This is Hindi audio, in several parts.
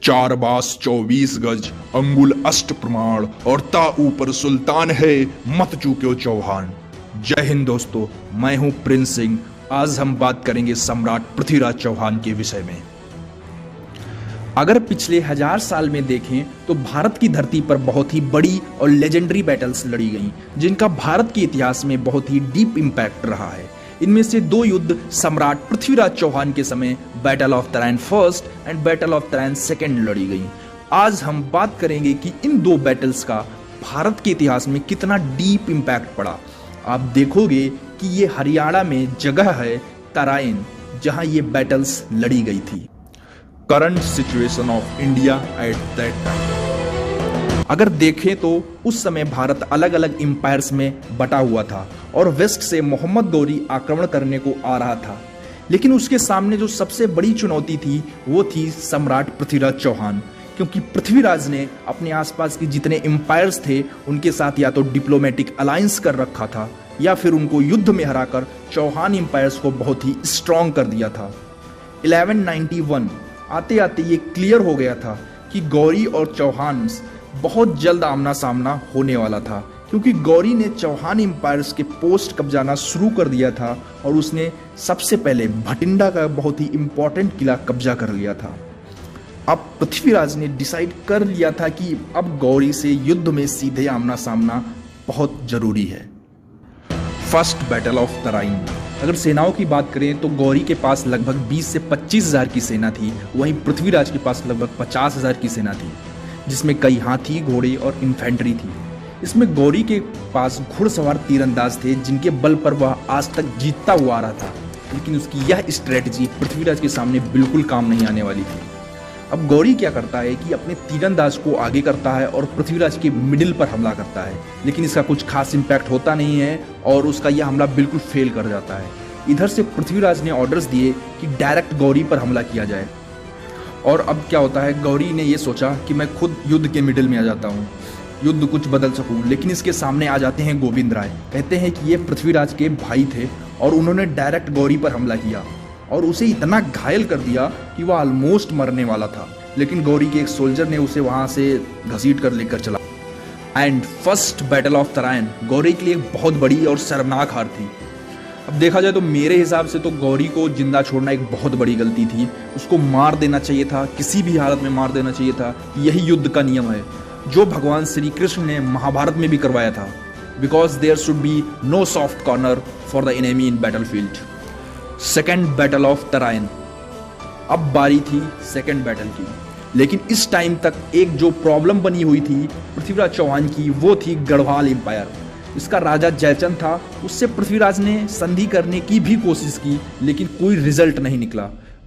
चार बास 24 गज, अंगुल अष्ट प्रमाण और ता ऊपर सुल्तान है, मत चूक्यो चौहान। जय हिंद दोस्तों, मैं हूं प्रिंस सिंह। आज हम बात करेंगे सम्राट पृथ्वीराज चौहान के विषय में। अगर पिछले 1000 साल में देखें तो भारत की धरती पर बहुत ही बड़ी और लेजेंडरी बैटल्स लड़ी गईं, जिनका भारत के इतिहास में बहुत ही डीप इम्पैक्ट रहा है। इनमें से दो युद्ध सम्राट पृथ्वीराज चौहान के समय battle of Tarain first and battle of Tarain second लड़ी गई। आज हम बात करेंगे कि इन दो बैटल्स का भारत के इतिहास में कितना डीप इम्पैक्ट पड़ा। आप देखोगे कि ये हरियाणा में जगह है तराइन, जहां ये बैटल्स लड़ी गई थी। Current situation of India at that time. अगर देखें तो उस समय भारत अलग अलग एम्पायर्स में बटा हुआ था और वेस्ट से मोहम्मद गौरी आक्रमण करने को आ रहा था, लेकिन उसके सामने जो सबसे बड़ी चुनौती थी वो थी सम्राट पृथ्वीराज चौहान, क्योंकि पृथ्वीराज ने अपने आसपास के जितने एम्पायर्स थे उनके साथ या तो डिप्लोमेटिक अलायंस कर रखा था या फिर उनको युद्ध में हराकर चौहान एम्पायर्स को बहुत ही स्ट्रांग कर दिया था। 1191 आते आते ये क्लियर हो गया था कि गौरी और चौहान बहुत जल्द आमना सामना होने वाला था, क्योंकि गौरी ने चौहान एम्पायर्स के पोस्ट कब्जाना शुरू कर दिया था और उसने सबसे पहले भटिंडा का बहुत ही इंपॉर्टेंट किला कब्जा कर लिया था। अब पृथ्वीराज ने डिसाइड कर लिया था कि अब गौरी से युद्ध में सीधे आमना सामना बहुत जरूरी है। First battle of Tarain. अगर सेनाओं की बात करें तो गौरी के पास लगभग 20 से 25 हजार की सेना थी, वहीं पृथ्वीराज के पास लगभग 50 हजार की सेना थी, जिसमें कई हाथी, घोड़े और इन्फेंट्री थी। इसमें गौरी के पास घुड़सवार तीरंदाज थे, जिनके बल पर वह आज तक जीतता हुआ आ रहा था, लेकिन उसकी यह स्ट्रेटजी पृथ्वीराज के सामने बिल्कुल काम नहीं आने वाली थी। अब गौरी क्या करता है कि अपने तीरंदाज को आगे करता है और पृथ्वीराज के मिडिल पर हमला करता है, लेकिन इसका कुछ खास इम्पैक्ट होता नहीं है और उसका यह हमला बिल्कुल फेल कर जाता है। इधर से पृथ्वीराज ने ऑर्डर्स दिए कि डायरेक्ट गौरी पर हमला किया जाए, और अब क्या होता है, गौरी ने यह सोचा कि मैं खुद युद्ध के मिडिल में आ जाता हूँ, युद्ध कुछ बदल सकूं, लेकिन इसके सामने आ जाते हैं गोविंद राय। कहते हैं कि ये पृथ्वीराज के भाई थे और उन्होंने डायरेक्ट गौरी पर हमला किया और उसे इतना घायल कर दिया कि वह ऑलमोस्ट मरने वाला था, लेकिन गौरी के एक सोल्जर ने उसे वहां से घसीट कर लेकर चला। And first battle of Tarain Gauri के लिए एक बहुत बड़ी और शर्मनाक हार थी। अब देखा जाए तो मेरे हिसाब से तो गौरी को जिंदा छोड़ना एक बहुत बड़ी गलती थी। उसको मार देना चाहिए था, किसी भी हालत में मार देना चाहिए था। यही युद्ध का नियम है जो भगवान श्री कृष्ण ने महाभारत में भी करवाया था। Because there should be no soft corner for the enemy in battlefield. Second battle of Tarain. अब बारी थी सेकेंड बैटल की, लेकिन इस टाइम तक एक जो प्रॉब्लम बनी हुई थी पृथ्वीराज चौहान की, वो थी गढ़वाल एम्पायर। इसका राजा जयचंद था, उससे पृथ्वीराज ने संधि करने की भी कोशिश की, लेकिन कोई रिजल्ट नहीं निकला।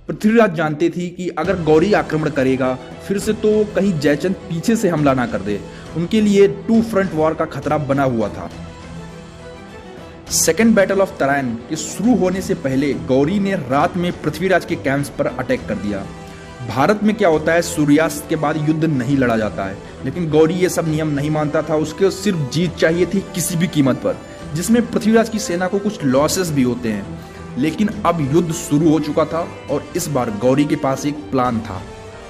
पृथ्वीराज जानते थे कि अगर गौरी आक्रमण करेगा फिर से तो कहीं जयचंद पीछे से हमला ना कर दे। उनके लिए 2 फ्रंट वॉर का खतरा बना हुआ था। सेकेंड बैटल ऑफ तराइन के शुरू होने से पहले गौरी ने रात में पृथ्वीराज के कैंप्स पर अटैक कर दिया। भारत में क्या होता है, सूर्यास्त के बाद युद्ध नहीं लड़ा जाता है, लेकिन गौरी ये सब नियम नहीं मानता था। उसके सिर्फ जीत चाहिए थी किसी भी कीमत पर, जिसमें पृथ्वीराज की सेना को कुछ लॉसेस भी होते हैं। लेकिन अब युद्ध शुरू हो चुका था और इस बार गौरी के पास एक प्लान था।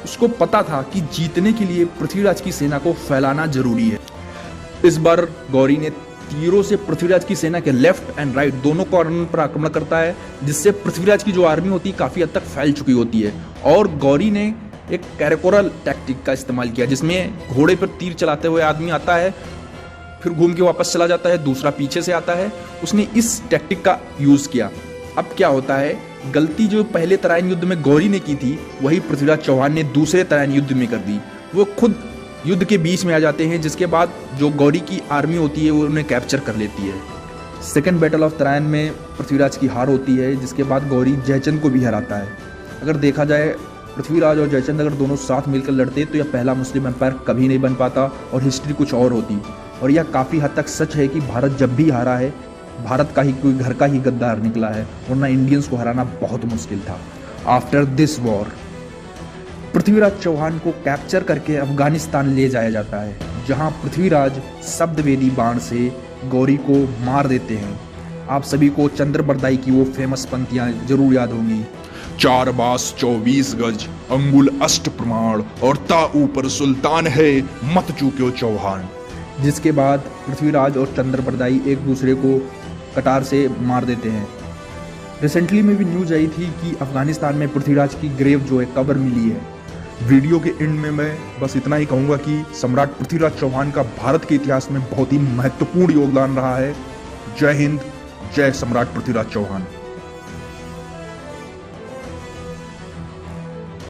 उसको पता था कि जीतने के लिए पृथ्वीराज की सेना को फैलाना जरूरी है। इस बार गौरी ने तीरों से पृथ्वीराज की सेना के लेफ्ट एंड राइट दोनों कॉर्नर पर आक्रमण करता है, जिससे पृथ्वीराज की जो आर्मी होती है काफी हद तक फैल चुकी होती है। और गौरी ने एक कैरेकोरल टैक्टिक का इस्तेमाल किया, जिसमें घोड़े पर तीर चलाते हुए आदमी आता है, फिर घूम के वापस चला जाता है, दूसरा पीछे से आता है। उसने इस टैक्टिक का यूज किया। अब क्या होता है, गलती जो पहले तराइन युद्ध में गौरी ने की थी वही पृथ्वीराज चौहान ने दूसरे तराइन युद्ध में कर दी। वो खुद युद्ध के बीच में आ जाते हैं, जिसके बाद जो गौरी की आर्मी होती है वो उन्हें कैप्चर कर लेती है। सेकेंड बैटल ऑफ तराइन में पृथ्वीराज की हार होती है, जिसके बाद गौरी जयचंद को भी हराता है। अगर देखा जाए पृथ्वीराज और जयचंद अगर दोनों साथ मिलकर लड़ते तो यह पहला मुस्लिम एम्पायर कभी नहीं बन पाता और हिस्ट्री कुछ और होती। और यह काफ़ी हद तक सच है कि भारत जब भी हारा है, भारत का ही कोई घर का ही गद्दार निकला है, वरना इंडियंस को हराना बहुत मुश्किल था। After this war Prithviraj Chauhan को कैप्चर करके अफगानिस्तान ले जाया जाता है, जहां पृथ्वीराज शब्दवेदी बाण से गौरी को मार देते हैं। आप सभी को चंद्र बरदाई की वो फेमस पंक्तियां जरूर याद होंगी। 4 बास 24 गज अंगुल अष्ट प्रमाण और ता ऊपर सुल्तान है मत चूक्यो चौहान। जिसके बाद पृथ्वीराज और चंद्रप्रदाई एक दूसरे को कटार से मार देते हैं। रिसेंटली में भी न्यूज आई थी कि अफगानिस्तान में पृथ्वीराज की ग्रेव जो है कब्र मिली है। वीडियो के एंड में मैं बस इतना ही कहूंगा कि सम्राट पृथ्वीराज चौहान का भारत के इतिहास में बहुत ही महत्वपूर्ण योगदान रहा है। जय हिंद, जय सम्राट पृथ्वीराज चौहान।